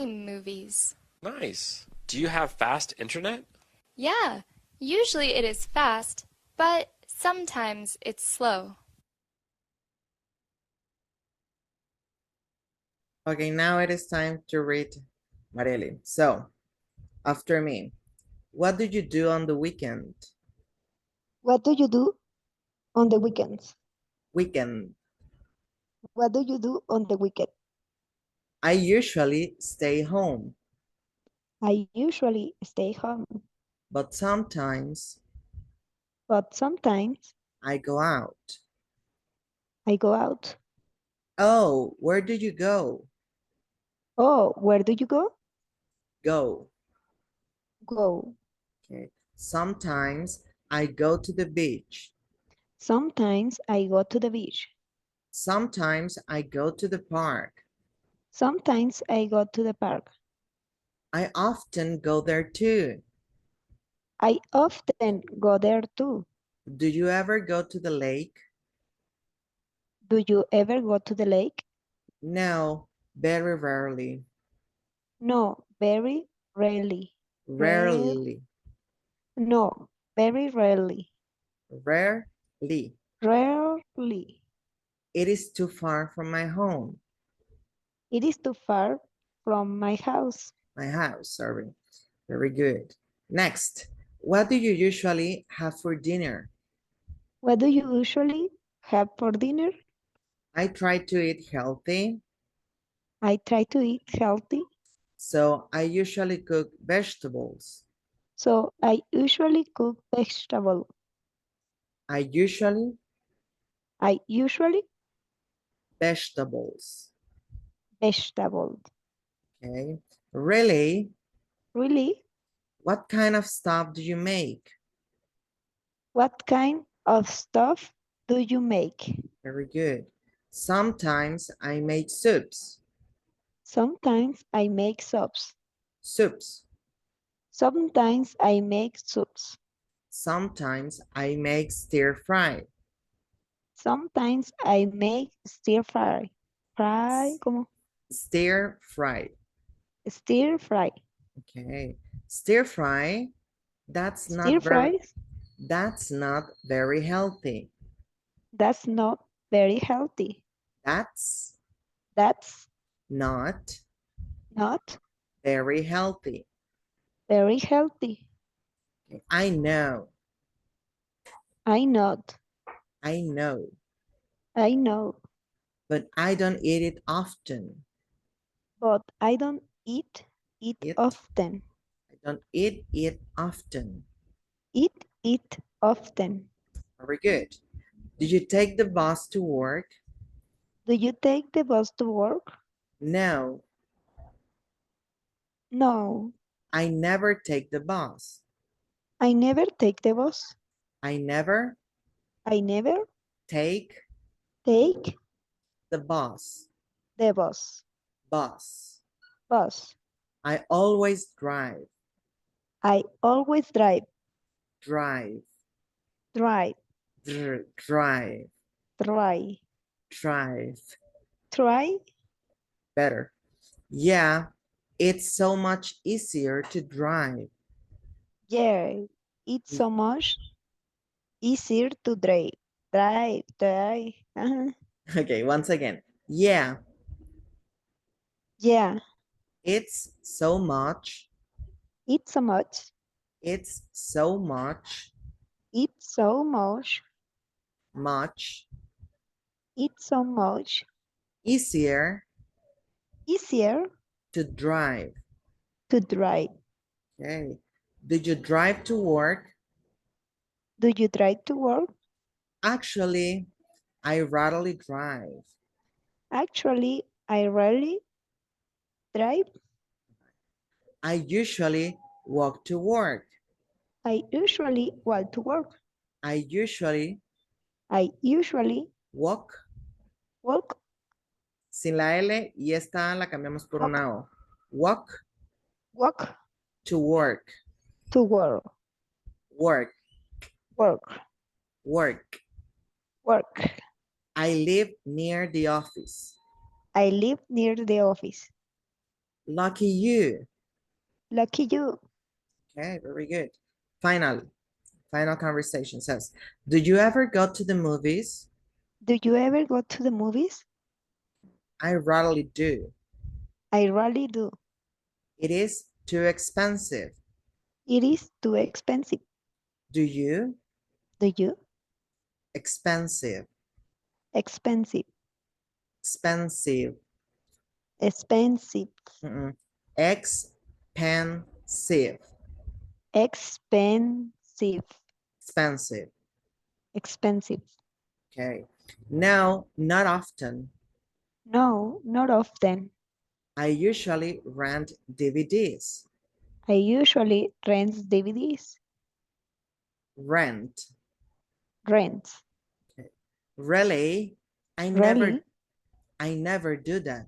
movies. Nice. Do you have fast internet? Yeah, usually it is fast, but sometimes it's slow. Okay, now it is time to read Marely. So, after me, what do you do on the weekend? What do you do on the weekends? Weekend. What do you do on the weekend? I usually stay home, I usually stay home, but sometimes but sometimes I go out. I go out. Oh, where do you go? Oh, where do you go? Go. Go. Okay. Sometimes I go to the beach. Sometimes I go to the beach. Sometimes I go to the park. Sometimes I go to the park. I often go there too. I often go there too. Do you ever go to the lake? Do you ever go to the lake? No, very rarely. No, very rarely. Rare, Rarely. no, very rarely. Rarely. Rarely. It is too far from my home. It is too far from my house. My house, sorry. Very good. Next, what do you usually have for dinner? What do you usually have for dinner? I try to eat healthy, I try to eat healthy, so I usually cook vegetables. so I usually cook vegetable. I usually I usually vegetables. vegetable. Okay. Really? Really? What kind of stuff do you make? What kind of stuff do you make? Very good. Sometimes I make soups. Sometimes I make soups. Soups. Sometimes I make soups. Sometimes I make stir fry. Sometimes I make stir fry. Fry, como Stir fry. stir fry. Okay. Stir fry, Stir fries, that's not very healthy. that's not very healthy. That's That's not not very healthy. very healthy. Okay. I know. I know. I know. I know. But I don't eat it often. But I don't eat it It. often. I don't eat it often. Eat it often. Very good. Do you take the bus to work? Do you take the bus to work? No, No, I never take the bus. I never take the bus. I never I never take take the bus. the bus. Bus. Bus. I always drive. I always drive. Drive. Drive. Drive. Try. Drive. Try. Better. Yeah, it's so much easier to drive. Yeah. It's so much easier to drive. Drive. Drive. Okay, once again. Yeah, Yeah. it's so much. It's so much. It's so much. It's so much. Much It's so much easier easier to drive. to drive. Okay. Did you drive to work? Do you drive to work? Actually, I rarely drive. Actually, I rarely drive. I usually walk to work. I usually walk to work. I usually I usually walk. walk, Sin la L y esta la cambiamos por walk, una O. Walk walk to work. to work, Work. work, Work. work. I live near the office. I live near the office. Lucky you. Lucky you. Okay, very good. Final conversation says, do you ever go to the movies? Do you ever go to the movies? I rarely do. I rarely do. It is too expensive. It is too expensive. Do you? Do you? Expensive. Expensive. Expensive. Expensive. Expensive. Expensive. Expensive. Expensive. Okay. No, not often. No, not often. I usually rent DVDs. I usually rent DVDs. Rent. Rent. Really? Really? I never do that.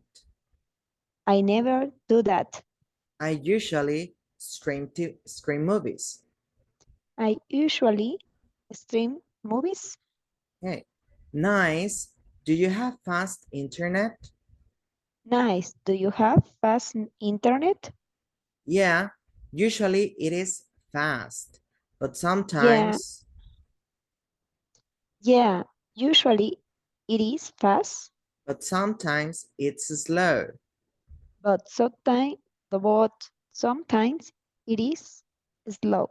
I never do that. I usually stream movies. I usually stream movies. Okay. Nice. Do you have fast internet? Nice. Do you have fast internet? Yeah, usually it is fast, but Yeah. sometimes, Yeah. Usually it is fast, it's slow. but sometimes it is slow.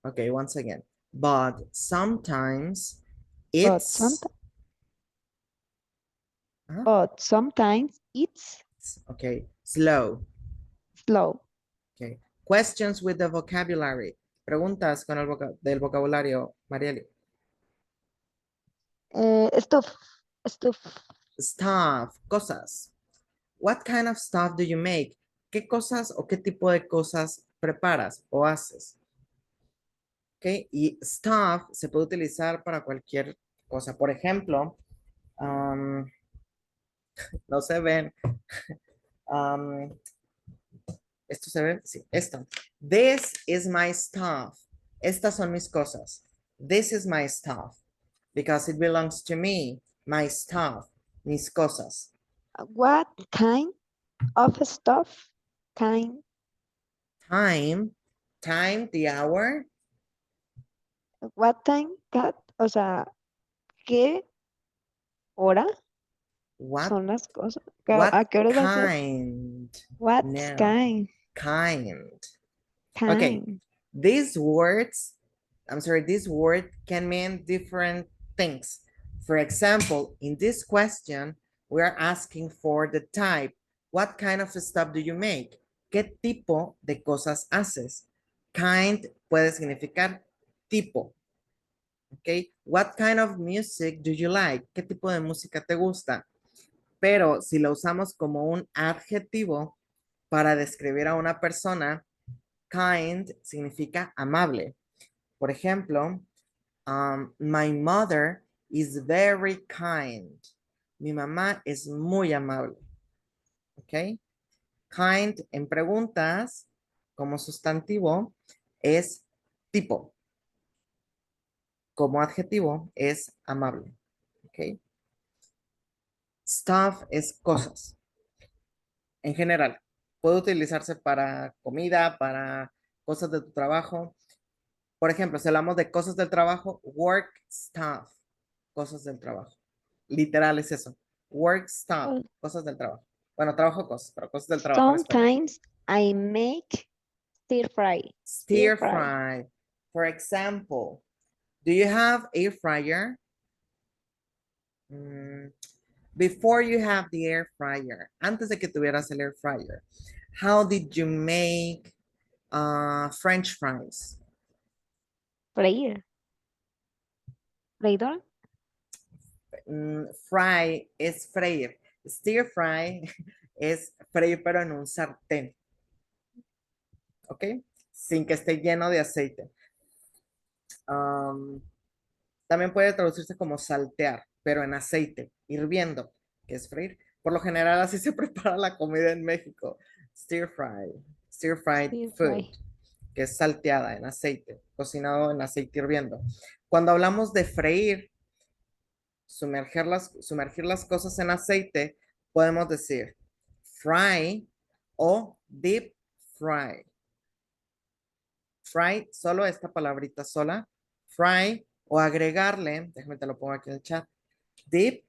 Okay, once again. But sometimes But it's sometimes uh, but sometimes it's okay, slow. slow. Okay. Questions with the vocabulary. Preguntas con el del vocabulario, Marieli. Stuff. Stuff. Stuff, cosas. What kind of stuff do you make? ¿Qué cosas o qué tipo de cosas preparas o haces? Ok, y stuff se puede utilizar para cualquier cosa. Por ejemplo, no se ven. um, ¿Esto se ve? Sí, esto. This is my stuff. Estas son mis cosas. This is my stuff. Because it belongs to me. My stuff. Mis cosas. What kind of stuff? Kind. Time. Time, the hour. What time? O sea, ¿qué hora What, son las cosas? what ¿A qué hora va a ser? kind? What No. kind? Kind. Okay. Kind. These words, this word can mean different things. For example, in this question, we are asking for the type. What kind of stuff do you make? ¿Qué tipo de cosas haces? Kind puede significar tipo. Okay. What kind of music do you like? ¿Qué tipo de música te gusta? Pero si lo usamos como un adjetivo para describir a una persona, kind significa amable. Por ejemplo, my mother is very kind. Mi mamá es muy amable. ¿Ok? Kind en preguntas como sustantivo es tipo. Como adjetivo es amable. ¿Ok? Stuff es cosas. En general, puede utilizarse para comida, para cosas de tu trabajo. Por ejemplo, si hablamos de cosas del trabajo, work stuff, cosas del trabajo. Literal es eso. Work stuff, Oh, cosas del trabajo. Bueno, trabajo cosas, pero cosas del trabajo en español. sometimes I make stir fry. Stir fry. For example, do you have air fryer? Before you have the air fryer, antes de que tuvieras el air fryer, how did you make French fries? Freír. ¿Freidor? Fry es freír. Stir fry es freír pero en un sartén. ¿Ok? Sin que esté lleno de aceite. También puede traducirse como saltear, pero en aceite, hirviendo, que es freír. Por lo general así se prepara la comida en México. Stir fried Stir food, fry. que es salteada en aceite, cocinado en aceite hirviendo. Cuando hablamos de freír, sumergir las cosas en aceite, podemos decir fry o deep fry. Fry, solo esta palabrita sola. Fry o agregarle, déjame te lo pongo aquí en el chat. Deep,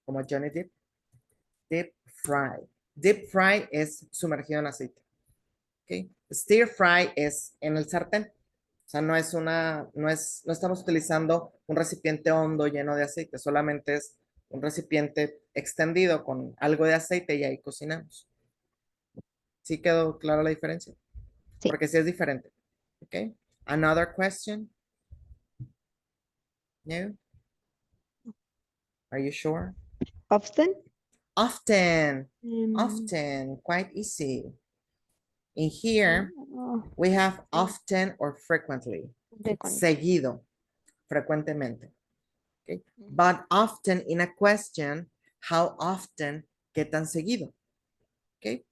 como Johnny Depp. Deep fry. Deep fry es sumergido en aceite. Okay. Stir fry es en el sartén. O sea, no estamos utilizando un recipiente hondo lleno de aceite, solamente es un recipiente extendido con algo de aceite y ahí cocinamos. ¿Sí quedó clara la diferencia? Sí. Porque sí es diferente. Okay. Another question? No? Are you sure? Often. Often. Mm, Often. Quite easy. In here, oh, we have often or frequently. frequent. Seguido. Frecuentemente. Okay. But often in a question, how often, qué tan seguido. Okay.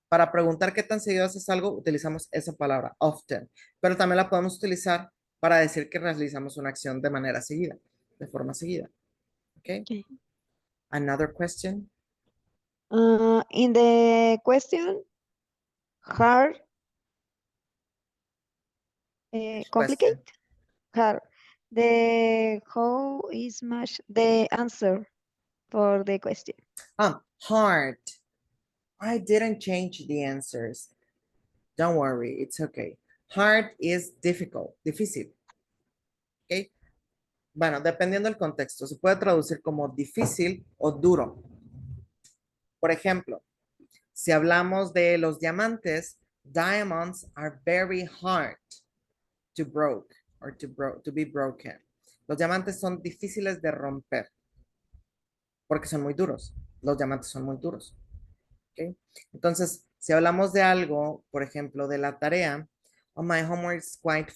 Para preguntar qué tan seguido haces algo, utilizamos esa palabra, often. Pero también la podemos utilizar para decir que realizamos una acción de manera seguida, de forma seguida. Okay. Okay. Another question. In the question, hard, complicate, Question. hard. The how is much the answer for the question. Hard. I didn't change the answers. Don't worry, it's okay. Hard is difficult, difícil. Okay. Bueno, dependiendo del contexto, se puede traducir como difícil o duro. Por ejemplo, si hablamos de los diamantes, diamonds are very hard to broke or to be broken. Los diamantes son difíciles de romper porque son muy duros. Los diamantes son muy duros. ¿Okay? Entonces, si hablamos de algo, por ejemplo, de la tarea, oh, my homework is quite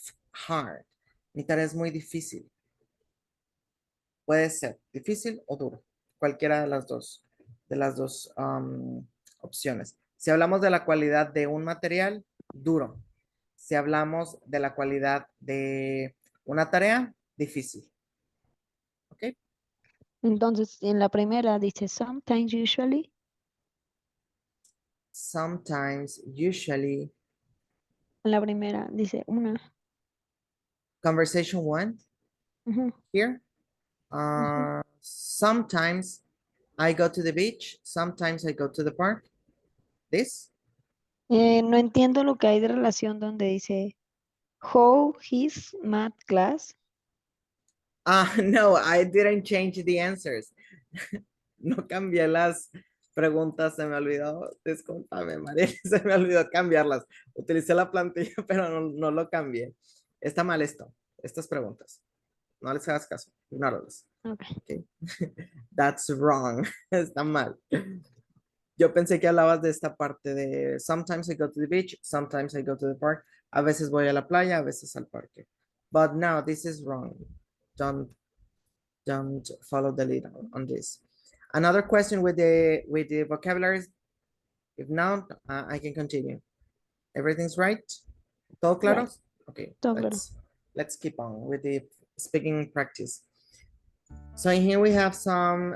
hard. Mi tarea es muy difícil. Puede ser difícil o duro, cualquiera de las dos opciones. Si hablamos de la cualidad de un material, duro. Si hablamos de la cualidad de una tarea, difícil. ¿Ok? Entonces, en la primera dice sometimes, usually. Sometimes, usually. En la primera dice una. Conversation one, Ujú, here. ujú. Sometimes I go to the beach. Sometimes I go to the park. This. No entiendo lo que hay de relación donde dice how his math class. No, I didn't change the answers. No cambié las preguntas, se me olvidó, discúlpame, María, se me olvidó cambiarlas. Utilicé la plantilla, pero no lo cambié. Está mal esto, estas preguntas. No les hagas caso, ignóralas. Okay. Okay. That's wrong. Está mal. Yo pensé que hablabas de esta parte de sometimes I go to the beach, sometimes I go to the park. A veces voy a la playa, a veces al parque. But no, this is wrong. Don't follow the lead on this. Another question with the vocabularies. If not, I can continue. Everything's right? ¿Todo claro? Right. Okay, Todo claro. let's keep on with the speaking practice. So in here we have some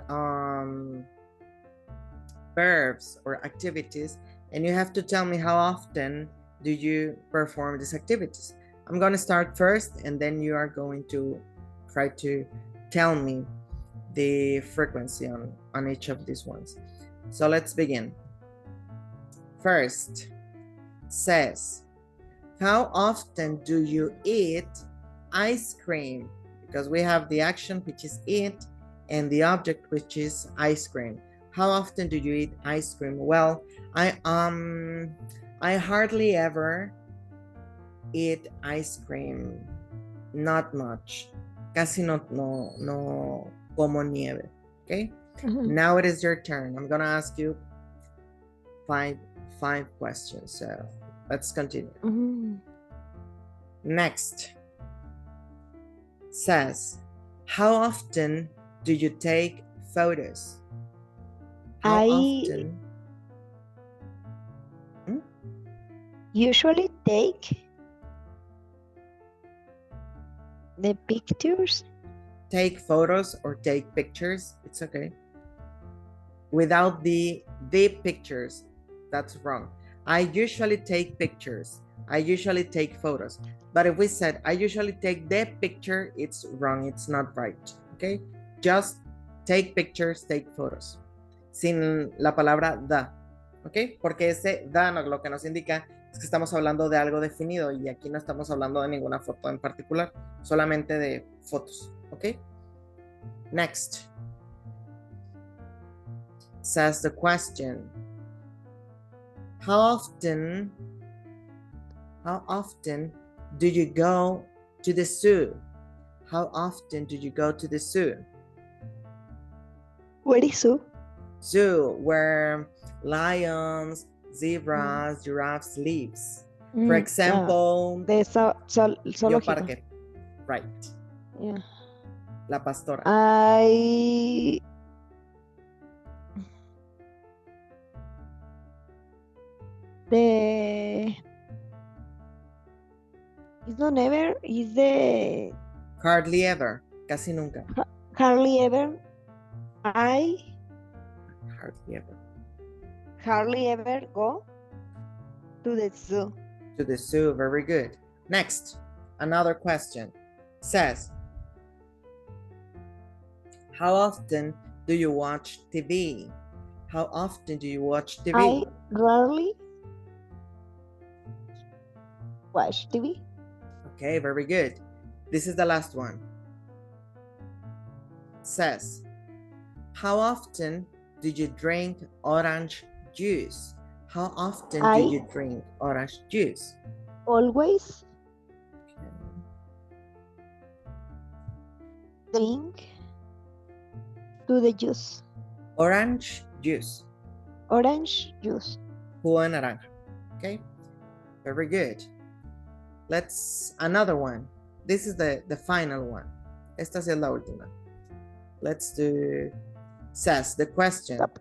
verbs or activities, and you have to tell me how often do you perform these activities. I'm going to start first, and then you are going to try to tell me the frequency on each of these ones. So let's begin. First, says, how often do you eat ice cream? Because we have the action, which is eat, and the object, which is ice cream. How often do you eat ice cream? Well, I hardly ever eat ice cream. Not much. Casi no como nieve. Okay. Ujú. Now it is your turn. I'm gonna ask you five questions. So let's continue. Ujú. Next says, how often do you take photos? How I often? usually take the pictures. Take photos or take pictures. It's okay. Without the the pictures. That's wrong. I usually take pictures. I usually take photos. But if we said, I usually take the picture, it's wrong. It's not right. Okay? Just take pictures, take photos. Sin la palabra the. ¿Ok? Porque ese the lo que nos indica es que estamos hablando de algo definido y aquí no estamos hablando de ninguna foto en particular, solamente de fotos. ¿Ok? Next. Says the question. How often do you go to the zoo? How often do you go to the zoo? Where is zoo? Zoo, where lions, zebras, giraffes lives. For example, The zoológico. Parque. Right. Yeah. La Pastora. It's not never, it's the Hardly ever. Casi nunca. hardly ever. Hardly ever go to the zoo. To the zoo. Very good. Next, another question. Says, how often do you watch TV? How often do you watch TV? I rarely watch TV. Okay, very good. This is the last one. Says, how often do you drink orange juice? How often do you drink orange juice? Always drink to the juice. Orange juice. Orange juice. Jugo de naranja. Okay, very good. Let's, another one. This is the final one. Esta es la última. Let's do, says the question. Stop.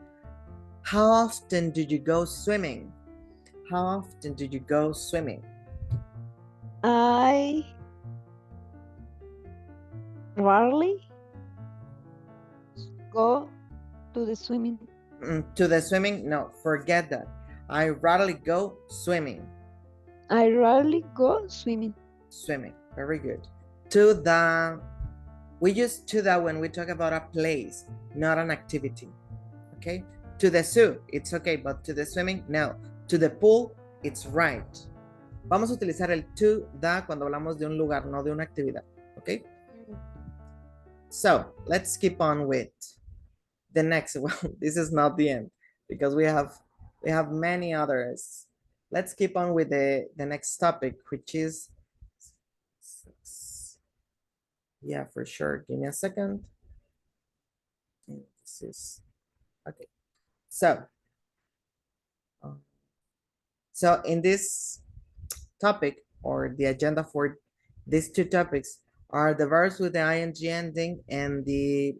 How often do you go swimming? How often do you go swimming? I rarely go to the swimming. To the swimming? No, forget that. I rarely go swimming. I rarely go swimming. Swimming, very good. To the, we use to the when we talk about a place, not an activity. Okay? To the zoo, it's okay, but to the swimming, no. To the pool, it's right. Vamos a utilizar el to the cuando hablamos de un lugar, no de una actividad. Okay? So, let's keep on with the next one. This is not the end because we have many others. Let's keep on with the next topic, which is, yeah, for sure. Give me a second. This is, okay. So in this topic, or the agenda for these two topics, are the verbs with the ing ending and the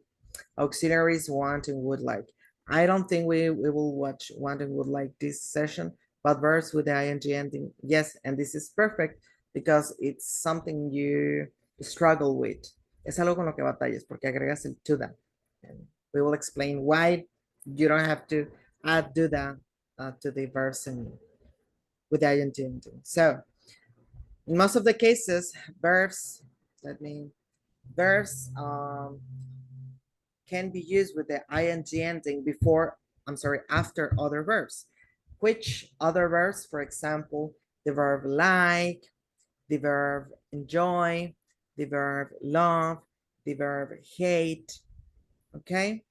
auxiliaries want and would like. I don't think we will watch want and would like this session, but verbs with the ing ending, yes, and this is perfect because it's something you struggle with. Es algo con lo que batallas porque agregas el to that. And we will explain why you don't have to add do that to the verbs and with the ing ending. So in most of the cases, verbs, verbs can be used with the ing ending before, after other verbs. Which other verbs? For example, the verb like, the verb enjoy, the verb love, the verb hate. Okay?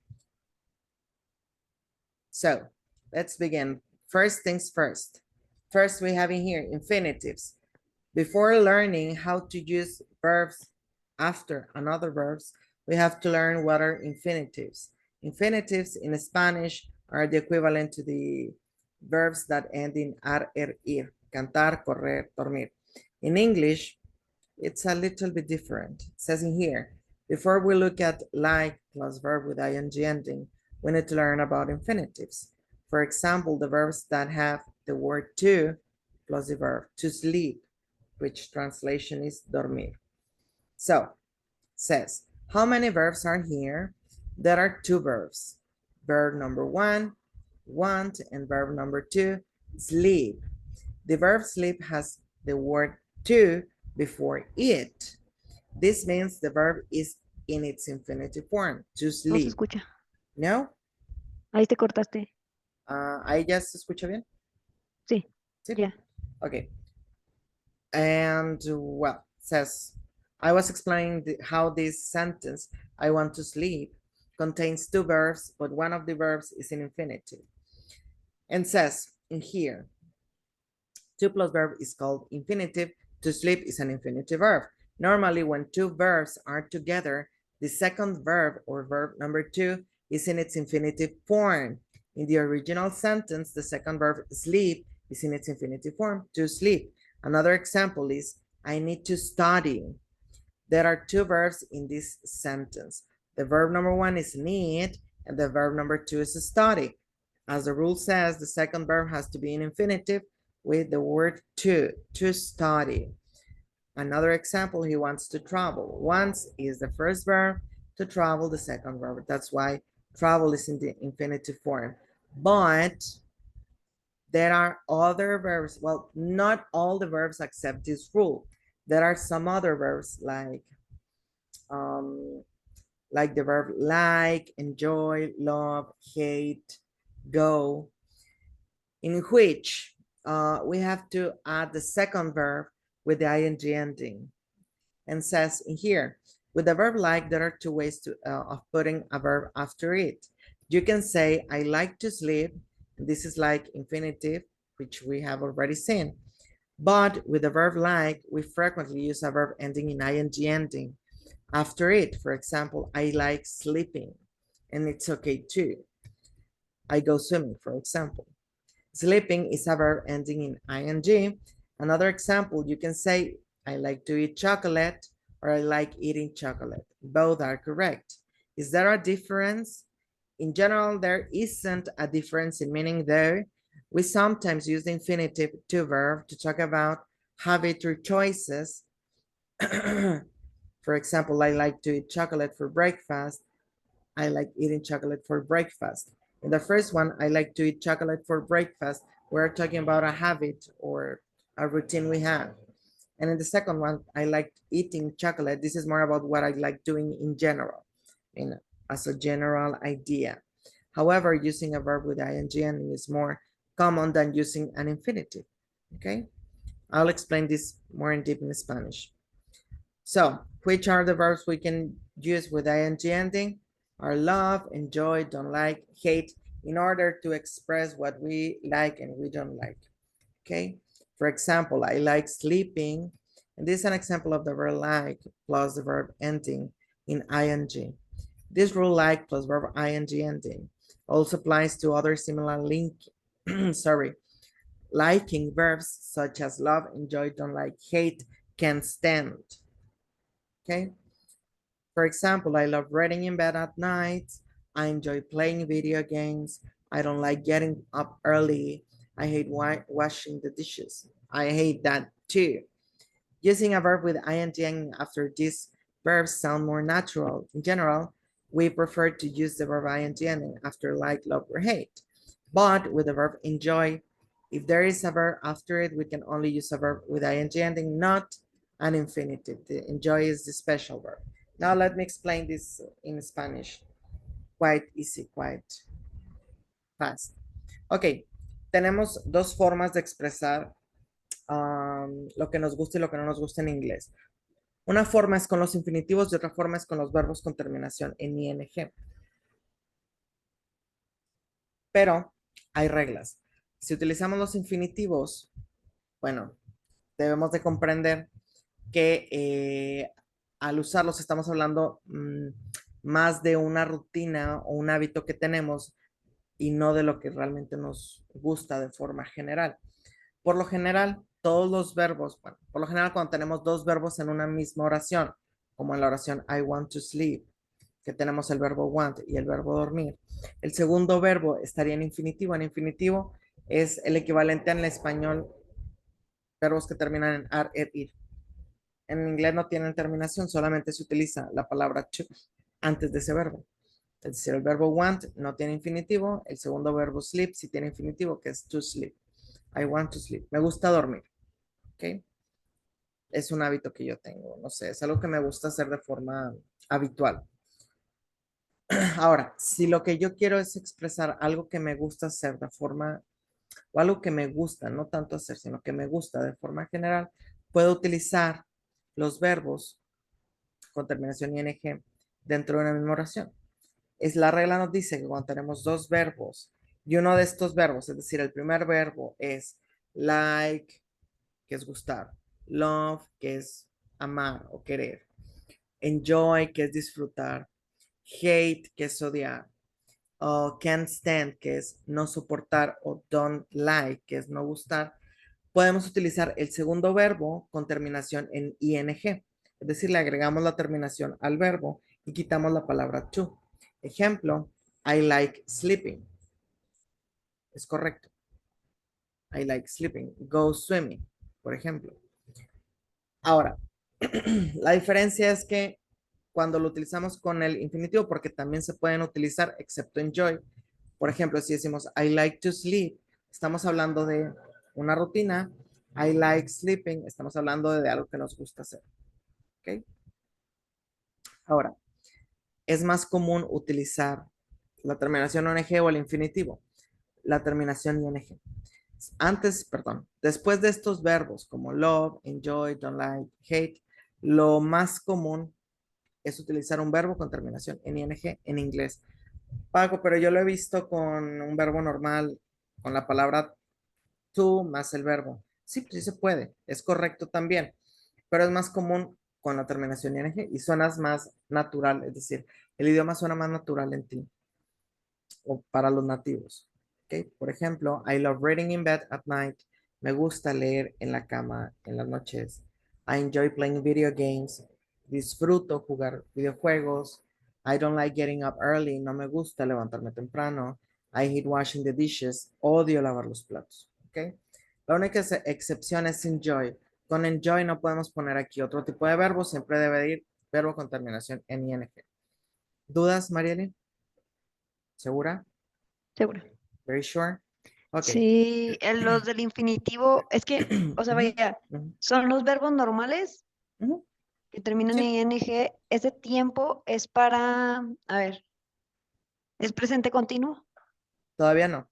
So let's begin. First things first. First, we have in here infinitives. Before learning how to use verbs after another verbs, we have to learn what are infinitives. Infinitives in Spanish are the equivalent to the verbs that end in ar, er, ir. Cantar, correr, dormir. In English, it's a little bit different. It says in here, before we look at like plus verb with ing ending, we need to learn about infinitives. For example, the verbs that have the word to plus the verb to sleep, which translation is dormir. So, says, how many verbs are here? There are two verbs. Verb number 1 want, and verb number 2, sleep. The verb sleep has the word to before it. This means the verb is in its infinitive form, to No se sleep. escucha. No? Ahí te cortaste. ¿Ahí ya se escucha bien? Sí, Sí. ya. Okay. And well, says, I was explaining how this sentence, I want to sleep, contains two verbs, but one of the verbs is in infinitive. And says in here, to plus verb is called infinitive, to sleep is an infinitive verb. Normally, when two verbs are together, the second verb or verb number 2 is in its infinitive form. In the original sentence, the second verb sleep is in its infinitive form, to sleep. Another example is, I need to study. There are two verbs in this sentence. The verb number 1 is need, and the verb number 2 is study. As the rule says, the second verb has to be in infinitive with the word to study. Another example, he wants to travel. Wants is the first verb, to travel the second verb. That's why travel is in the infinitive form. But there are other verbs. Well, not all the verbs accept this rule. There are some other verbs like the verb like, enjoy, love, hate, go, in which we have to add the second verb with the ing ending. And says in here, with the verb like, there are two ways of putting a verb after it. You can say, I like to sleep. This is like infinitive, which we have already seen. But with the verb like, we frequently use a verb ending in ing ending after it. For example, I like sleeping, and it's okay too. I go swimming, for example. Sleeping is a verb ending in ing. Another example, you can say, I like to eat chocolate, or I like eating chocolate. Both are correct. Is there a difference? In general, there isn't a difference in meaning, though. We sometimes use the infinitive to verb to talk about habit or choices. For example, I like to eat chocolate for breakfast. I like eating chocolate for breakfast. In the first one, I like to eat chocolate for breakfast. We're talking about a habit or a routine we have. And in the second one, I like eating chocolate. This is more about what I like doing in general, as a general idea. However, using a verb with ing is more common than using an infinitive, okay? I'll explain this more in deep in Spanish. So, which are the verbs we can use with ing ending? Are love, enjoy, don't like, hate, in order to express what we like and we don't like, okay? For example, I like sleeping, and this is an example of the verb like plus the verb ending in ing. This rule like plus verb ing ending also applies to other similar liking verbs such as love, enjoy, don't like, hate, can't stand, okay? For example, I love reading in bed at night. I enjoy playing video games. I don't like getting up early. I hate washing the dishes. I hate that too. Using a verb with ing after these verbs sound more natural. In general, we prefer to use the verb ing after like, love, or hate. But with the verb enjoy, if there is a verb after it, we can only use a verb with ing ending, not an infinitive. The enjoy is the special verb. Now let me explain this in Spanish. Quite easy, quite fast. Ok, tenemos dos formas de expresar lo que nos gusta y lo que no nos gusta en inglés. Una forma es con los infinitivos y otra forma es con los verbos con terminación en ing. Pero hay reglas. Si utilizamos los infinitivos, bueno, debemos de comprender que al usarlos estamos hablando más de una rutina o un hábito que tenemos y no de lo que realmente nos gusta de forma general. Por lo general, todos los verbos, bueno, por lo general cuando tenemos dos verbos en una misma oración, como en la oración I want to sleep, que tenemos el verbo want y el verbo dormir, el segundo verbo estaría en infinitivo. En infinitivo es el equivalente en español, verbos que terminan en ar, ir. En inglés no tienen terminación, solamente se utiliza la palabra to antes de ese verbo. Es decir, el verbo want no tiene infinitivo. El segundo verbo sleep sí tiene infinitivo, que es to sleep. I want to sleep. Me gusta dormir. ¿Ok? Es un hábito que yo tengo. No sé, es algo que me gusta hacer de forma habitual. Ahora, si lo que yo quiero es expresar algo que me gusta hacer de forma, o algo que me gusta, no tanto hacer, sino que me gusta de forma general, puedo utilizar los verbos con terminación ing dentro de una misma oración. La regla nos dice que cuando tenemos dos verbos y uno de estos verbos, es decir, el primer verbo es like, que es gustar, love, que es amar o querer, enjoy, que es disfrutar, hate, que es odiar, o can't stand, que es no soportar, o don't like, que es no gustar, podemos utilizar el segundo verbo con terminación en ing. Es decir, le agregamos la terminación al verbo y quitamos la palabra to. Ejemplo, I like sleeping. Es correcto. I like sleeping. Go swimming, por ejemplo. Ahora, la diferencia es que cuando lo utilizamos con el infinitivo, porque también se pueden utilizar, excepto enjoy. Por ejemplo, si decimos I like to sleep, estamos hablando de una rutina. I like sleeping, estamos hablando de algo que nos gusta hacer. ¿Ok? Ahora, es más común utilizar la terminación ing o el infinitivo. La terminación ing. Antes, perdón, después de estos verbos como love, enjoy, don't like, hate, lo más común es utilizar un verbo con terminación en ing en inglés. Paco, pero yo lo he visto con un verbo normal, con la palabra to más el verbo. Sí, pues sí se puede, es correcto también, pero es más común con la terminación ing y suenas más natural, es decir, el idioma suena más natural en ti o para los nativos. ¿Okay? Por ejemplo, I love reading in bed at night. Me gusta leer en la cama en las noches. I enjoy playing video games. Disfruto jugar videojuegos. I don't like getting up early. No me gusta levantarme temprano. I hate washing the dishes. Odio lavar los platos. ¿Okay? La única excepción es enjoy. Con enjoy no podemos poner aquí otro tipo de verbo. Siempre debe ir verbo con terminación en ing. ¿Dudas, Marieli? ¿Segura? Seguro. Very sure. Ok. Sí, los del infinitivo, es que, o sea, Ujú, vaya, ujú, son los verbos normales ujú. que terminan Sí, en ing. Ese tiempo es para, a ver, ¿es presente continuo? todavía no.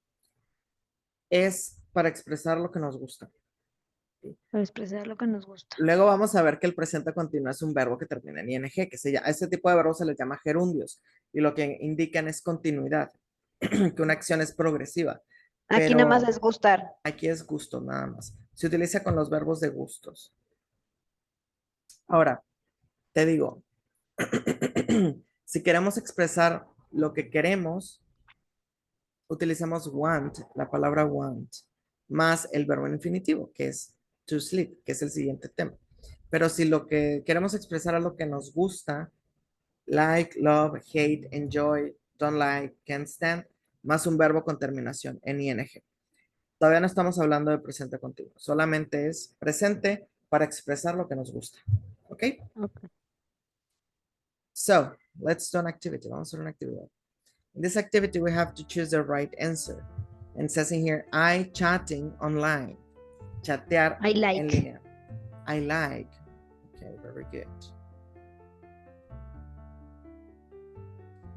Es para expresar lo que nos gusta. Para expresar lo que nos gusta. Luego vamos a ver que el presente continuo es un verbo que termina en ing, que a este tipo de verbos se les llama gerundios y lo que indican es continuidad, que una acción es progresiva, Aquí nada más pero es gustar. aquí es gusto nada más. Se utiliza con los verbos de gustos. Ahora, te digo, si queremos expresar lo que queremos, utilizamos want, la palabra want, más el verbo en infinitivo, que es to sleep, que es el siguiente tema. Pero si lo que queremos expresar es lo que nos gusta, like, love, hate, enjoy, don't like, can't stand, más un verbo con terminación en ing. Todavía no estamos hablando de presente continuo, solamente es presente para expresar lo que nos gusta. ¿Ok? Ok. So, let's do an activity. Vamos a hacer una actividad. In this activity, we have to choose the right answer. And it says in here, I chatting online. Chatear I en like. línea. I like. Okay, very good.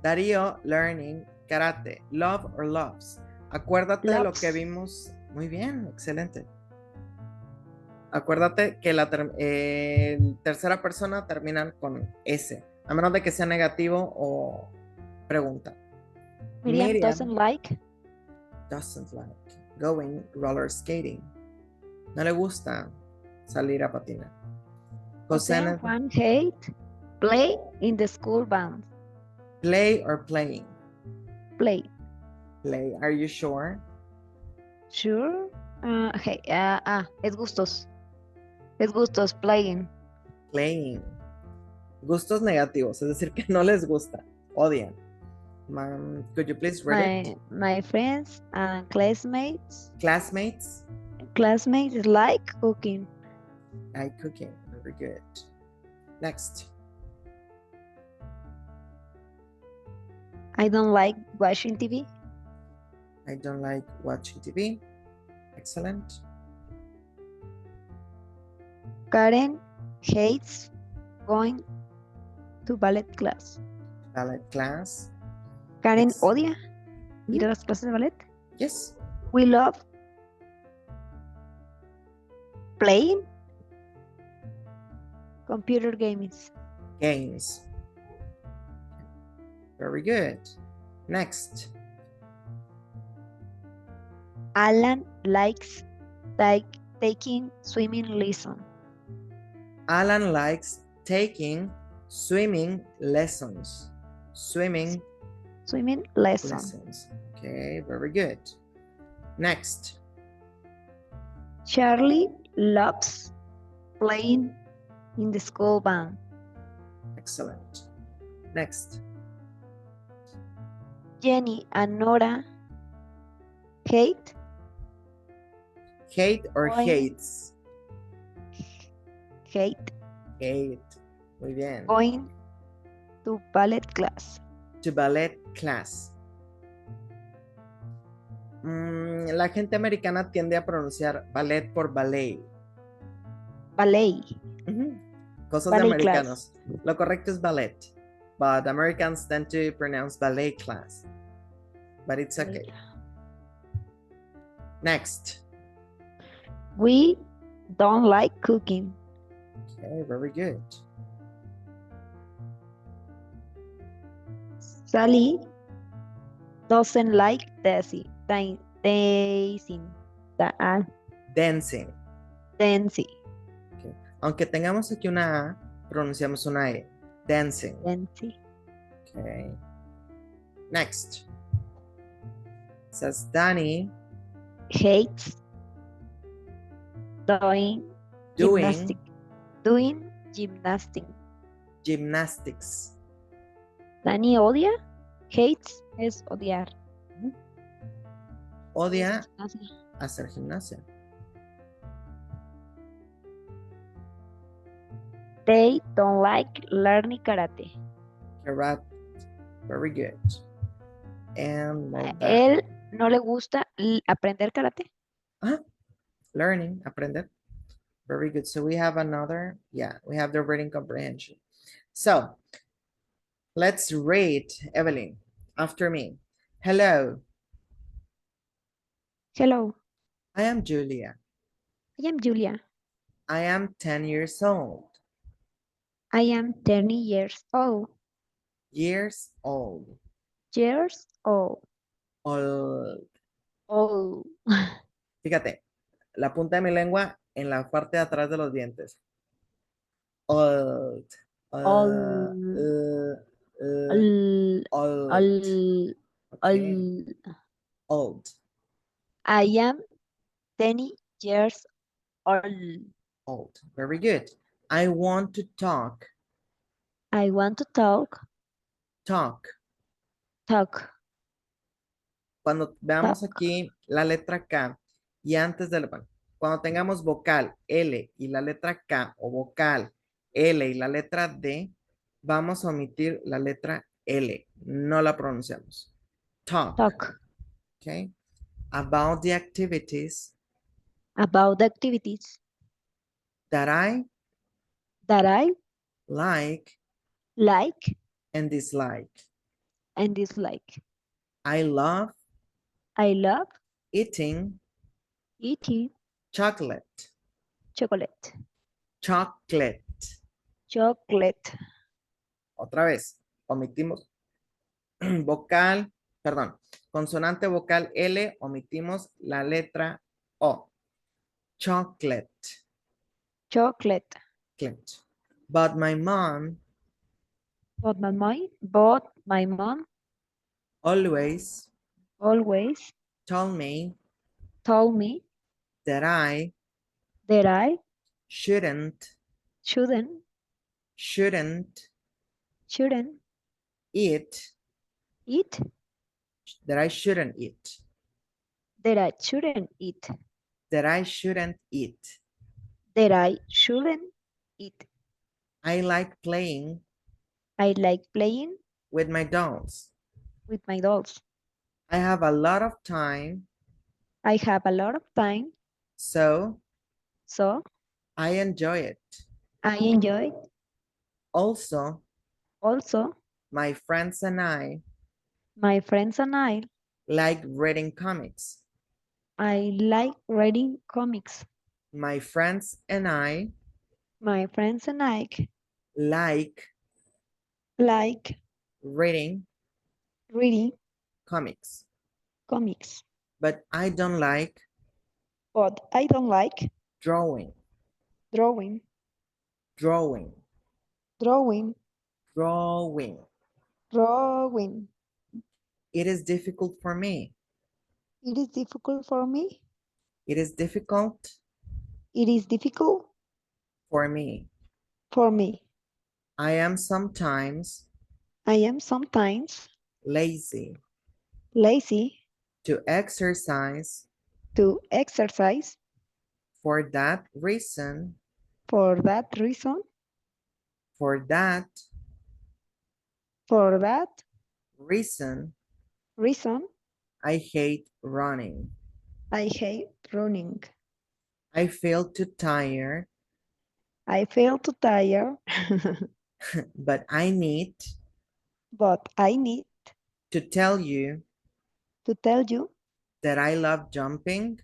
Darío learning karate. Love or loves. Acuérdate de lo que Loves. vimos. Muy bien, excelente. Acuérdate que la tercera persona terminan con S, a menos de que sea negativo o pregunta. Miriam doesn't Miriam like. doesn't like going roller skating. No le gusta salir a patinar. Jose Juan hate play in the school band. Play or playing? Play. Play. Are you sure? Sure. Okay. Es gustos. Es gustos. Playing. Playing. Gustos negativos, es decir, que no les gusta. Odian. Could you please read it? My friends and classmates. Classmates? Classmates like cooking. Like cooking. Very good. Next. I don't like watching TV. I don't like watching TV. Excellent. Karen hates going to ballet class. Ballet class. Karen Ex- odia ir Mhm. a las clases de ballet. Yes. We love playing computer games. Games. Very good. Next. Alan likes taking swimming lesson. Alan likes taking swimming lessons. Swimming Swimming lesson. lessons. Okay, very good. Next. Charlie loves playing in the school band. Excellent. Next. Jenny and Nora hate Hate or Going- hates? hate Hate. Muy bien. going to ballet class. To ballet class. La gente americana tiende a pronunciar ballet por ballet. Ballet. Ujú. Cosas Ballet de americanos. Lo correcto es ballet. But Americans tend to pronounce ballet class. But it's okay. Next. We don't like cooking. Okay, very good. Sally doesn't like dancing. Dancing. Dancing. Dancing. Aunque tengamos aquí una A, pronunciamos una E. Dancing. Dancing. Okay. Next. Says Danny Hates doing gymnastic. Doing gymnastic. gymnastics. Dani odia. Hates es odiar. Odia Gimnasia. hacer gimnasia. They don't like learning karate. Karate. Very good. And A more back. él no le gusta aprender karate. Learning, aprender. Very good. So we have another, we have the reading comprehension. So let's read, Evelyn, after me. Hello, Hello, I am Julia. I am Julia. I am 10 years old. I am 10 years old. Years old. Years old. Old. Old. Fíjate, la punta de mi lengua en la parte de atrás de los dientes. Old. Old. Old. Old. Okay. Old. Old. I am 10 years old. Old. Very good. I want to talk. I want to talk. Talk. Talk. Cuando veamos Talk. aquí la letra K y antes de bueno, cuando tengamos vocal L y la letra K o vocal L y la letra D, vamos a omitir la letra L. No la pronunciamos. Talk. Talk. Okay. About the activities About the activities that I that I like like and dislike. and dislike. I love I love eating eating chocolate. chocolate. Chocolate. Chocolate. Otra vez, omitimos vocal, perdón, consonante vocal L, omitimos la letra O. Chocolate. Chocolate. Chocolate. But my mom But my mom always always told me told me that I that I shouldn't shouldn't eat, eat, that I shouldn't eat, that I shouldn't eat, that I shouldn't eat. that I shouldn't eat. I like playing I like playing with my dolls. with my dolls. I have a lot of time, I have a lot of time, so so I enjoy it. I enjoy. Also, Also, my friends and I my friends and I like reading comics. like reading comics. My friends and I My friends and I like like reading reading comics, comics, but I don't like but I don't like drawing, drawing, drawing, drawing, drawing. drawing. It is difficult for me. It is difficult for me. It is difficult It is difficult for me. for me. I am sometimes I am sometimes lazy lazy to exercise. to exercise. For that reason, For that reason, for that for that reason, reason, I hate running. I hate running. I feel too tired, I feel too tired, but I need but I need to tell you to tell you that I love jumping,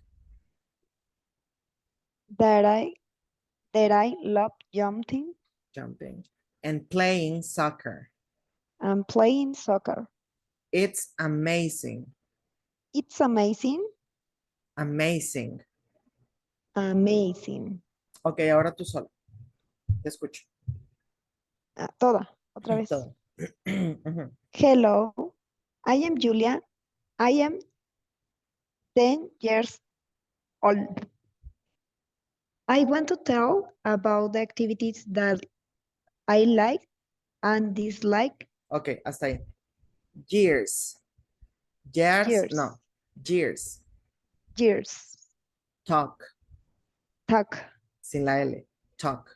that I love jumping jumping, and playing soccer. and playing soccer. It's amazing, It's amazing, amazing. amazing. Ok, ahora tú solo. Te escucho. Ah, toda, otra vez. Todo. Ujú. Hello, I am Julia. I am 10 years old. I want to tell about the activities that I like and dislike. Ok, hasta ahí. Years. Years, Years. no. Years. Years. Talk. Talk. Sin la L. Talk.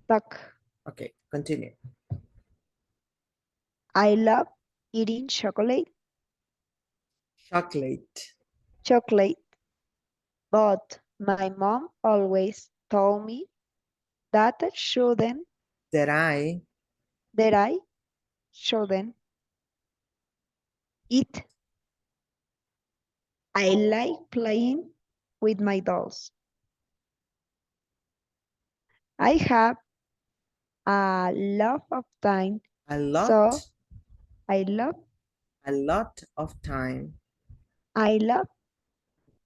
Talk. Ok, continue. I love eating chocolate. Chocolate. Chocolate. But my mom always told me that I shouldn't, That I that I shouldn't eat. I like playing with my dolls. I have a lot of time, a lot, so I love a lot of time, I love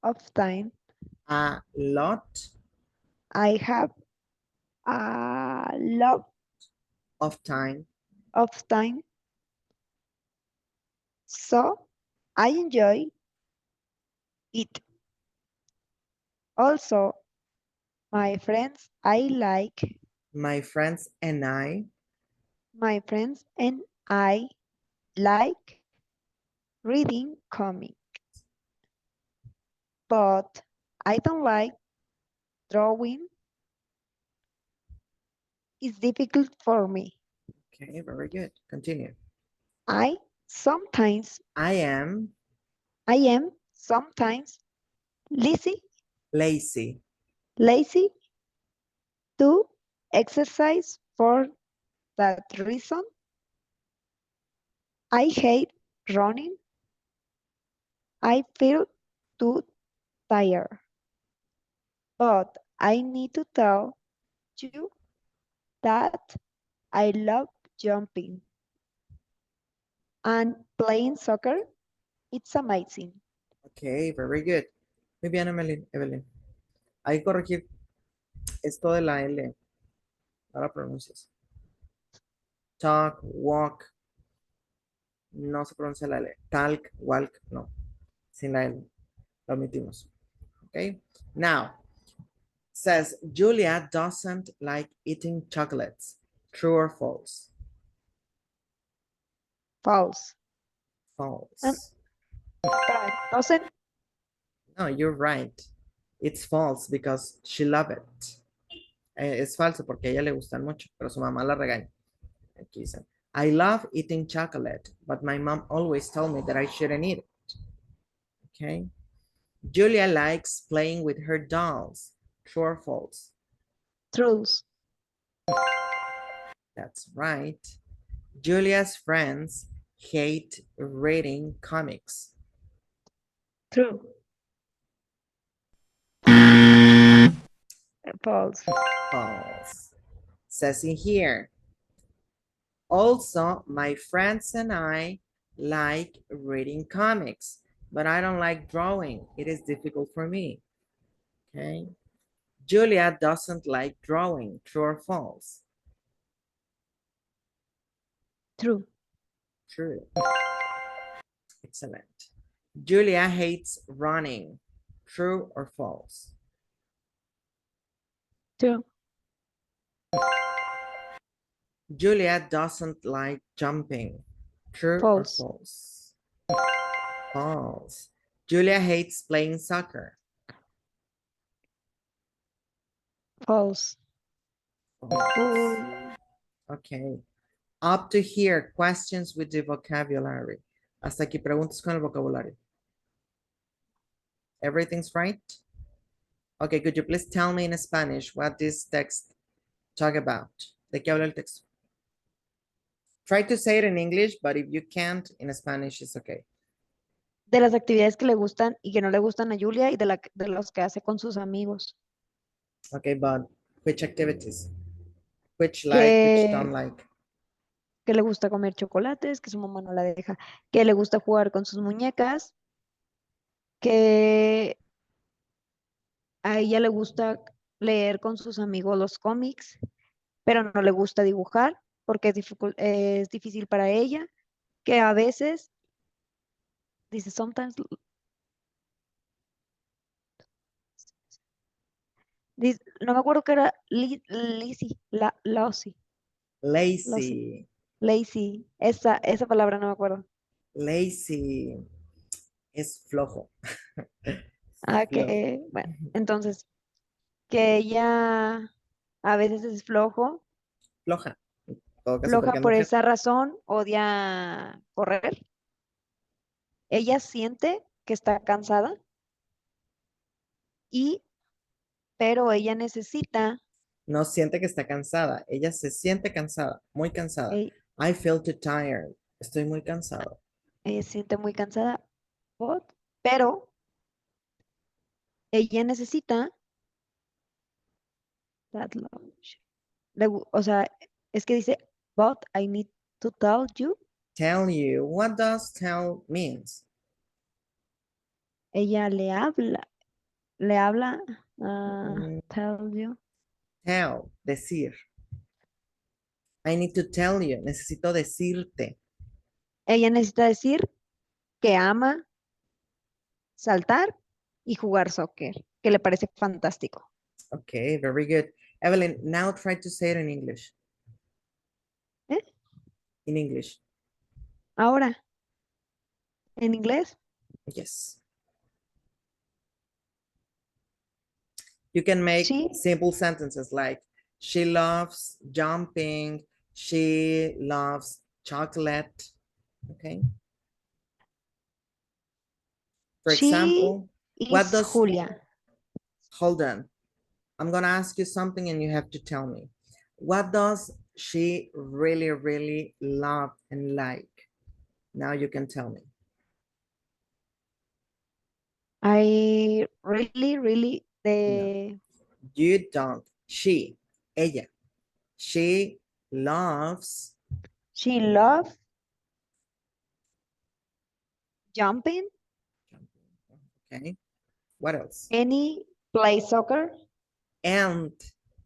of time. a lot I have a lot of time, of time, so I enjoy it. Also, my friends, my friends and my friends and I like reading comics, but I don't like drawing. It's difficult for me. okay, very good. Continue. I sometimes, I am I am sometimes lazy, lazy lazy to exercise. For that reason, I hate running. I feel too tired. But I need to tell you that I love jumping and playing soccer. It's amazing. Okay, very good. Muy bien, Evelyn. Hay que corregir esto de la L. No la pronuncias. Talk, walk. No se pronuncia la L. Talk, walk, no. Sin la L. Lo omitimos. Okay. Now, says Julia doesn't like eating chocolates. True or false? False. False. Espérame, doesn't, No, you're right. It's false because she love it. Es falso porque a ella le gustan mucho, pero su mamá la regaña. Aquí dicen. I love eating chocolate, but my mom always told me that I shouldn't eat it. Okay. Julia likes playing with her dolls. True or false? Truth. That's right. Julia's friends hate reading comics. True. False. False. Says in here. Also, my friends and I like reading comics, but I don't like drawing. It is difficult for me. Okay. Julia doesn't like drawing. True or false? True. True. Excellent. Julia hates running. True or false? True. Julia doesn't like jumping. True or False. false? False. Julia hates playing soccer. False. False. Ooh. Okay. Up to here, questions with the vocabulary. Hasta aquí, preguntas con el vocabulario. Everything's right? Okay, could you please tell me in Spanish what this text talk about? ¿De qué habla el texto? Try to say it in English, but if you can't, in Spanish, it's okay. De las actividades que le gustan y que no le gustan a Julia y de los que hace con sus amigos. Okay, but which activities? Which like, which don't like? Que le gusta comer chocolates, que su mamá no la deja, que le gusta jugar con sus muñecas, que a ella le gusta leer con sus amigos los cómics, pero no le gusta dibujar porque es difícil para ella, que a veces, dice, sometimes, no me acuerdo que era Lizzie, Lousy, Lazy, lazy, esa palabra no me acuerdo. lazy, es flojo. Flojo. Bueno, entonces, que ella a veces es Floja. En todo caso, floja porque es por mujer. esa razón, odia correr. Ella siente que está cansada pero ella necesita, No siente que está cansada. Ella se siente cansada, muy cansada. e- I feel too tired. Estoy muy cansado. ella se siente muy cansada, but- pero ella necesita that lunch. O sea, es que dice, but I need to tell you. Tell you. What does tell means? Ella le habla, Mm, tell you. Tell, decir. I need to tell you. Necesito decirte. Ella necesita decir que ama saltar y jugar soccer, que le parece fantástico. Okay, very good. Evelyn, now try to say it in English. ¿Eh? In English. Ahora, en inglés, Yes. You can make sí, simple sentences like, she loves jumping, she loves chocolate. Okay. For she example, what is does, Julia. hold on. I'm gonna ask you something and you have to tell me. What does she really, really love and like? Now you can tell me. I really, No, you don't. She, ella. She loves, she loves jumping, okay. What else? any play soccer, And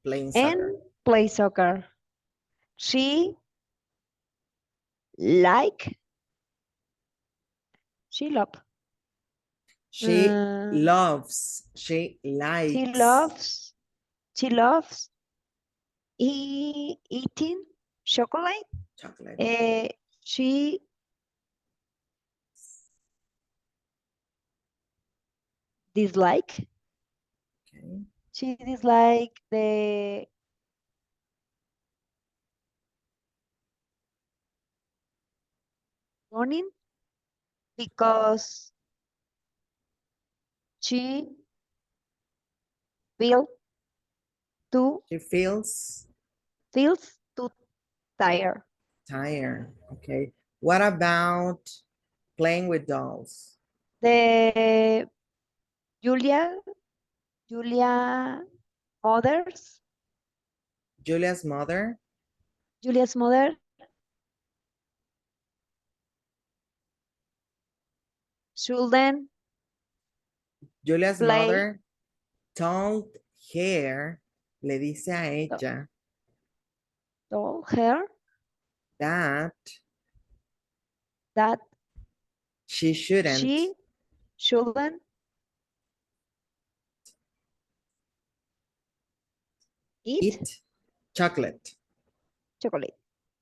playing and soccer. play soccer. She like, she love, She uh, loves, she she likes loves, she loves eating chocolate. chocolate. She dislike, Okay. she dislike the running because she feel too She feels feels too tired. tired. Okay. What about playing with dolls? The Julia Julia mothers Julia's mother. Julia's mother shouldn't Julia's play mother told her, le dice a do- ella doll her that that she shouldn't she shouldn't eat eat chocolate. chocolate.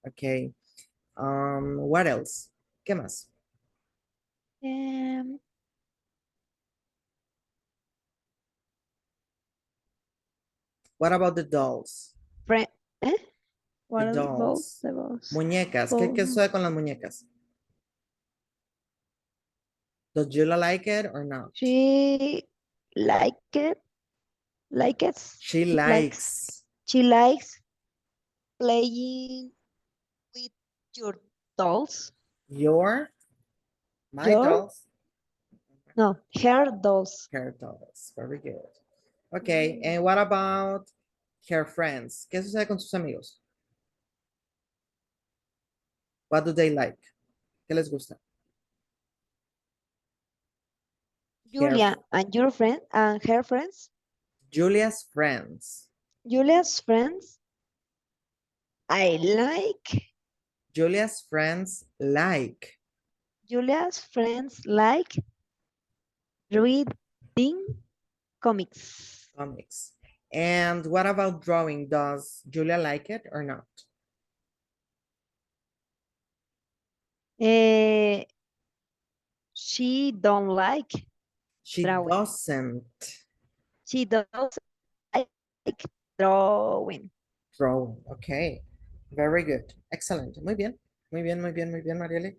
Okay. What else? ¿Qué más? Um, What about the dolls? friend, eh? The What are dolls. the balls? Muñecas. ¿Qué sucede con las muñecas? Does Julia like it or not? She like it, like it, She likes, likes she likes playing with your dolls, my your, dolls, no, her dolls. her dolls. Very good. Okay, and what about her friends? ¿Qué sucede con sus amigos? What do they like? ¿Qué les gusta? Her, Julia and your friend and her friends, Julia's friends. Julia's friends, I like, Julia's friends like Julia's friends like reading comics. comics. And what about drawing? Does Julia like it or not? Eh, she don't like She drawing. doesn't She does like drawing. draw. Okay, very good. Excellent. Muy bien. Muy bien, Marieli.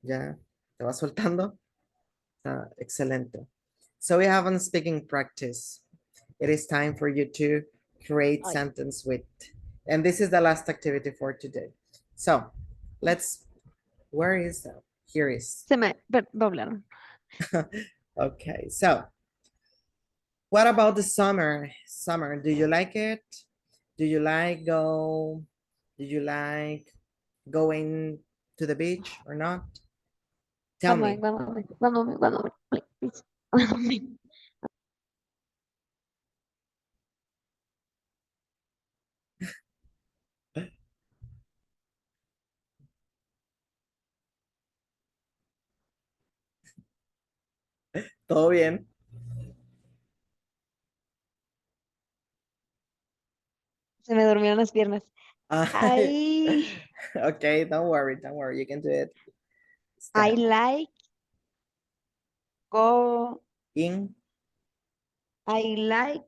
Ya te vas soltando. Está excelente. So we have on speaking practice. It is time for you to create Ay, sentence with, and this is the last activity for today. So let's, where is that? Here is. se me doblaron. Okay, so what about the summer? Summer, do you like it? Do you like going to the beach or not? Tell me. One moment, please. One moment. ¿Todo bien? Se me durmieron las piernas. I- I okay, don't worry, you can do it. I Step like go in, I like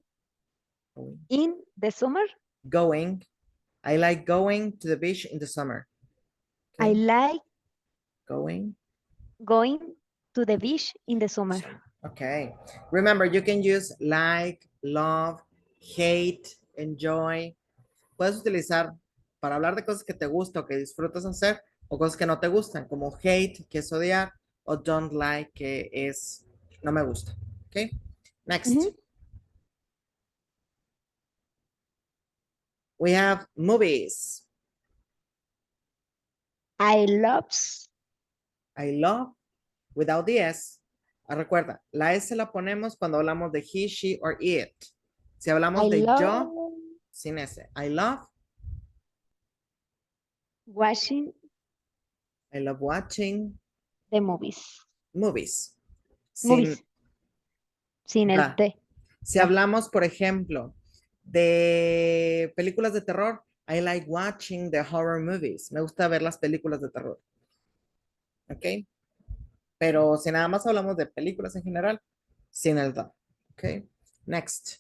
going, in the summer. going. I like going to the beach in the summer. I Okay, like going. going to the beach in the summer. Okay, remember you can use like, love, hate, enjoy. Puedes utilizar para hablar de cosas que te gustan o que disfrutas hacer o cosas que no te gustan, como hate, que es odiar, o don't like, que es no me gusta. Okay, next. Ujú. We have movies. I loves I love without the S. Recuerda, la S la ponemos cuando hablamos de he, she or it. Si I hablamos de love yo, sin S. I love watching watching the movies. movies. Sin Movies sin el da. T. Si Da. hablamos, por ejemplo, de películas de terror, I like watching the horror movies. Me gusta ver las películas de terror. ¿Ok? Pero si nada más hablamos de películas en general, sin el da. ¿Ok? Next.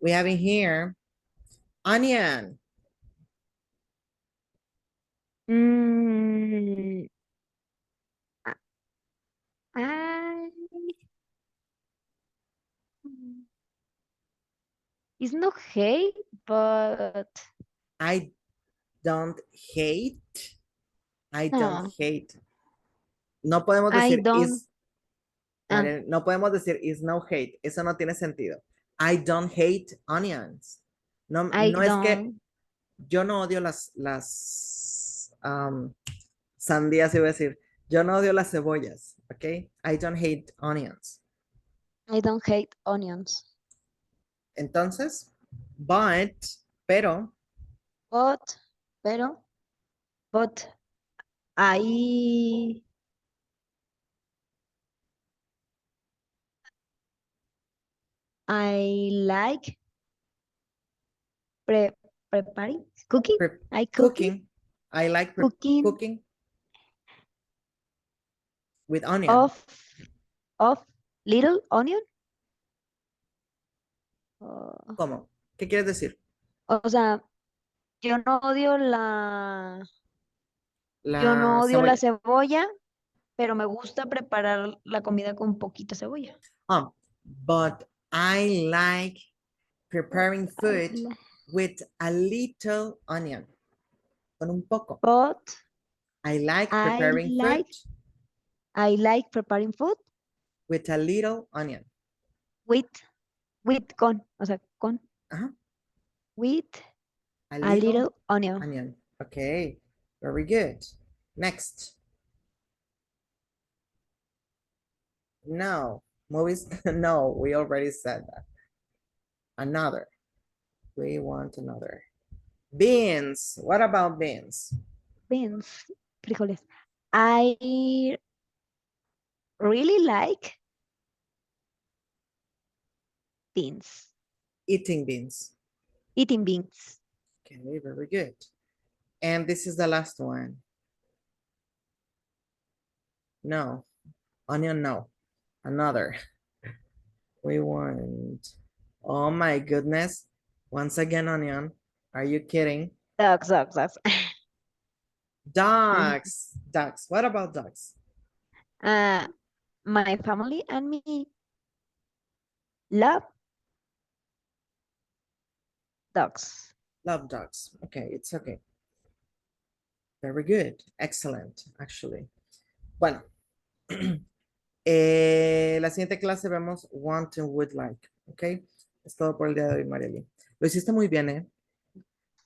We have in here onion. Mm, a- ay, mm, it's not hate, but I don't hate. I don't no, hate. No podemos I decir don't. is, Ah, María, no podemos decir is no hate. Eso no tiene sentido. I don't hate onions. No, I no es que don't. yo no odio sandías, iba a decir. Yo no odio las cebollas, ¿ok? I don't hate onions. I don't hate onions. Entonces, but, pero, But, pero, but I I like preparing cooking. I cooking cooking. I like cooking cooking with onion. of of little onion. Uh, ¿Cómo? ¿Qué quieres decir? o sea, yo no odio yo no La odio la cebolla. cebolla, pero me gusta preparar la comida con poquita cebolla. Ah, but I like But preparing I food li- with a little onion. Con un poco. but I like I preparing food like I like preparing food with a little onion. with con, o sea, con Ajá. with A a little little onion. onion. Okay, very good. Next. No, movies. No, we already said that. Another. We want another. Beans. What about beans? Beans, frijoles. I really like beans, Eating beans. eating beans. Okay, very good. And this is the last one. No, onion, no. Another. We want, oh my goodness. Once again, onion. Are you kidding? Dogs, dogs, dogs. Dogs. Dogs. What about dogs? Uh, my family and me love dogs. Love dogs. Okay, it's okay. Very good. Excellent, actually. Bueno, la siguiente clase vemos want and would like. Ok, es todo por el día de hoy, Marieli. Lo hiciste muy bien, ¿eh?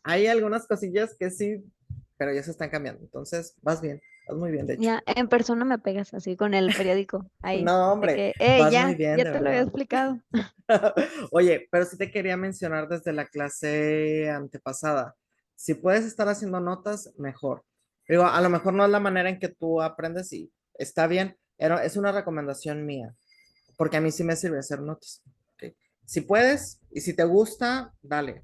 Hay algunas cosillas que sí, pero ya se están cambiando. Entonces, vas bien, vas muy bien, de hecho. Ya, en persona me pegas así con el periódico ahí, No, de hombre, que, vas muy ya, bien, ya de te lo había verdad. explicado. Oye, pero sí te quería mencionar desde la clase antepasada. Si puedes estar haciendo notas, mejor. Digo, a lo mejor no es la manera en que tú aprendes y está bien. Es una recomendación mía, porque a mí sí me sirve hacer notas. ¿Ok? Si puedes y si te gusta, dale.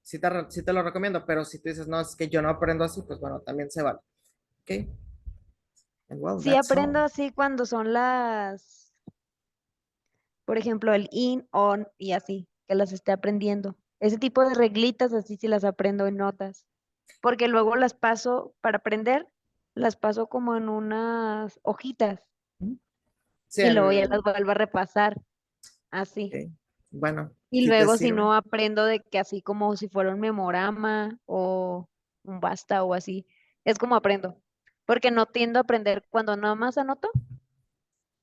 Sí te lo recomiendo, pero si tú dices, no, es que yo no aprendo así, pues bueno, también se vale. ¿Ok? And well, Sí that's aprendo all. así cuando son por ejemplo, el in, on y así, que las esté aprendiendo. Ese tipo de reglitas así sí las aprendo en notas, porque luego las paso para aprender, las paso como en unas hojitas Sí, y luego ya las vuelvo a repasar así. ok. Bueno, Y si te luego si sirve. no aprendo de que así como si fuera un memorama o un basta o así, es como aprendo, porque no tiendo a aprender cuando nada más anoto,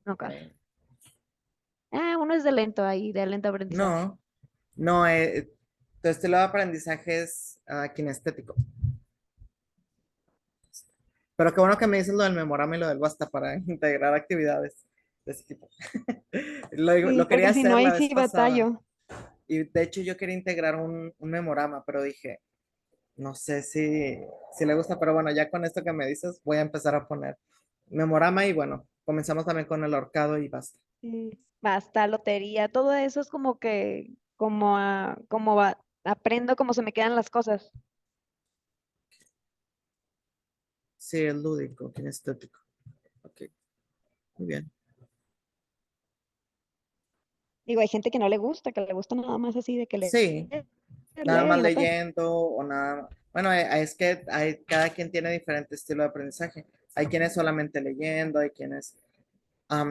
no cabe. Ok. Uno es de lento ahí, de lento aprendizaje. No, no, tu estilo de aprendizaje es kinestético. Pero qué bueno que me dices lo del memorama y lo del basta para integrar actividades de ese tipo. Sí, Lo quería porque si no hacer ahí la vez sí pasada batallo. y de hecho yo quería integrar un memorama, pero dije, no sé si le gusta, pero bueno, ya con esto que me dices voy a empezar a poner memorama y bueno, comenzamos también con el ahorcado y basta. Sí, basta, lotería, todo eso es como que, como va, aprendo cómo se me quedan las cosas. Sí, es lúdico, kinestético. Ok, muy bien. Digo, hay gente que no le gusta, que le gusta nada más así de que Sí, nada leer más y anotar. leyendo o nada. Bueno, es que cada quien tiene diferente estilo de aprendizaje. Hay quienes solamente leyendo, hay quienes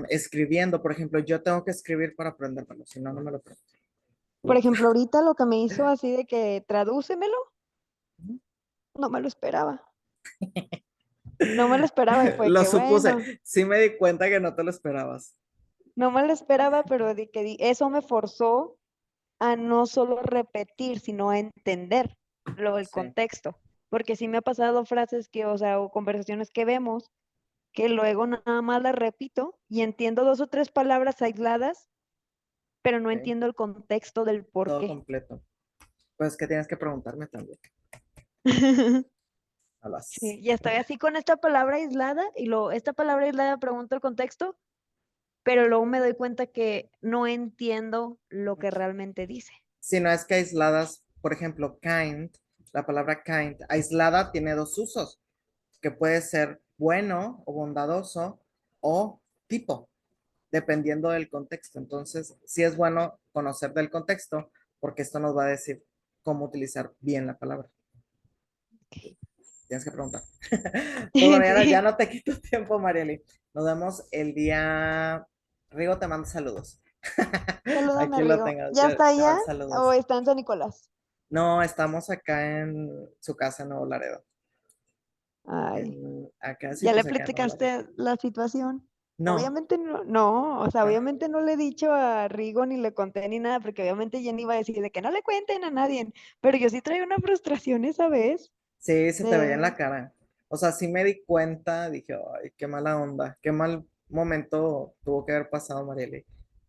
escribiendo. Por ejemplo, yo tengo que escribir para aprendérmelo, si no, no me lo aprendo. Por ejemplo, ahorita lo que me hizo así de que tradúcemelo, no me lo esperaba. No me lo esperaba y fue Lo que bueno, supuse. Sí me di cuenta que no te lo esperabas. no me lo esperaba, pero de que eso me forzó a no solo repetir, sino a entender el Sí, contexto. Porque sí me ha pasado frases que, o sea, o conversaciones que vemos, que luego nada más las repito y entiendo dos o tres palabras aisladas, pero no ok. entiendo el contexto del por Todo qué. completo. Pues que tienes que preguntarme también. Sí, Hablas. y estoy así con esta palabra aislada y luego esta palabra aislada pregunto el contexto, pero luego me doy cuenta que no entiendo lo que realmente dice. Si no es que aisladas, por ejemplo, kind, la palabra kind, aislada tiene dos usos, que puede ser bueno o bondadoso o tipo, dependiendo del contexto. Entonces, sí es bueno conocer del contexto, porque esto nos va a decir cómo utilizar bien la palabra. Tienes que preguntar. Pues bueno, ya Sí, no te quito tiempo, Marieli. Nos vemos el día. Rigo te mando saludos. salúdame, Aquí lo Rigo. tengo. ¿Ya Yo está te allá mando o saludos. está en San Nicolás? No, estamos acá en su casa en Nuevo Laredo. Ay, Acá sí, ¿ya le pues acá en Nuevo Laredo. platicaste la situación? No, Obviamente no, no, o sea, ah, obviamente no le he dicho a Rigo ni le conté ni nada, porque obviamente Jenny iba a decir de que no le cuenten a nadie, pero yo sí traigo una frustración esa vez sí, se te veía en la de, cara. O sea, sí me di cuenta, dije, ay, qué mala onda, qué mal momento tuvo que haber pasado Marieli.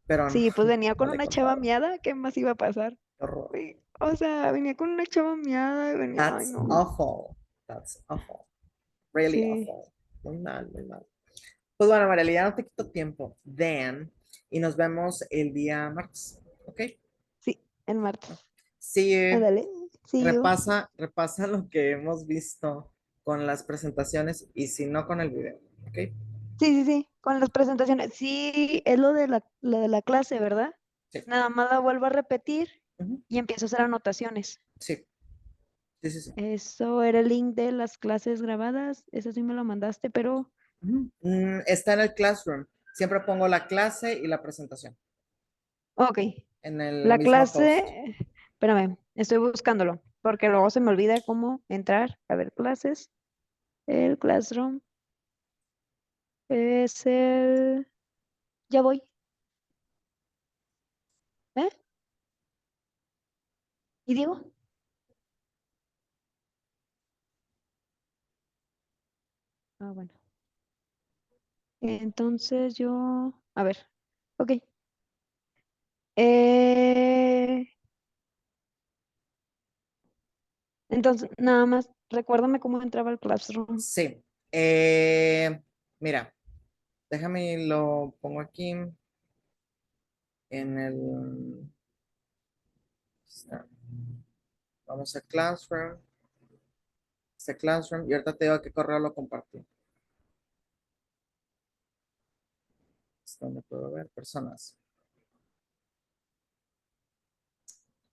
Pero no, sí, pues venía no con le una chava contaron. miada, ¿qué más iba a pasar? Qué horror. Uy, o sea, venía con una chava miada, y venía, ay That's no, awful. That's awful. Really sí, awful. Muy mal, muy mal. Pues bueno, Marieli, ya no te quito tiempo. Then, y nos vemos el día martes. ¿Ok? sí, el martes. See you. Ándale, see you. Repasa lo que hemos visto con las presentaciones y si no con el video. ¿Ok? Sí, sí, sí, con las presentaciones. Sí, es lo de la clase, ¿verdad? Sí. Nada más la vuelvo a repetir Ujú. y empiezo a hacer anotaciones. Sí, sí, sí, sí. Eso era el link de las clases grabadas. Eso sí me lo mandaste, pero Ujú. Está en el Classroom. Siempre pongo la clase y la presentación ok. en el La mismo clase, post. espérame, estoy buscándolo, porque luego se me olvida cómo entrar. A ver, clases. El Classroom es el... Ya voy. ¿Eh? ¿Y Diego? Ah, bueno. Entonces yo... A ver. Ok. Eh, entonces, nada más, recuérdame cómo entraba el Classroom. Sí. Mira, déjame lo pongo aquí en el. Vamos a Classroom. Este Classroom. Y ahorita te digo a qué correo lo compartí. Es donde puedo ver personas.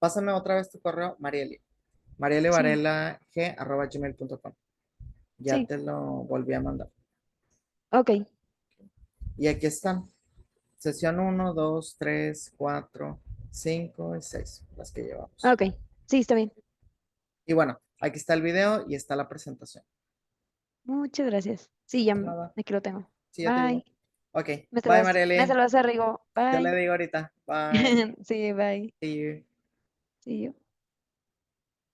Pásame otra vez tu correo, Marieli. Sí, marielivarela.g@gmail.com. Ya sí, te lo volví a mandar. ok, Y aquí están. Sesión 1, 2, 3, 4, 5 y 6. Las que llevamos. ok. Sí, está bien. Y bueno, aquí está el video y está la presentación. Muchas gracias. Sí, ya Nada. aquí lo tengo. Sí, ya te digo. Bye. Ok. Bye, Me Marieli. saludas a Rigo. Yo le Bye. digo ahorita. Bye. Sí, bye. See you. See you.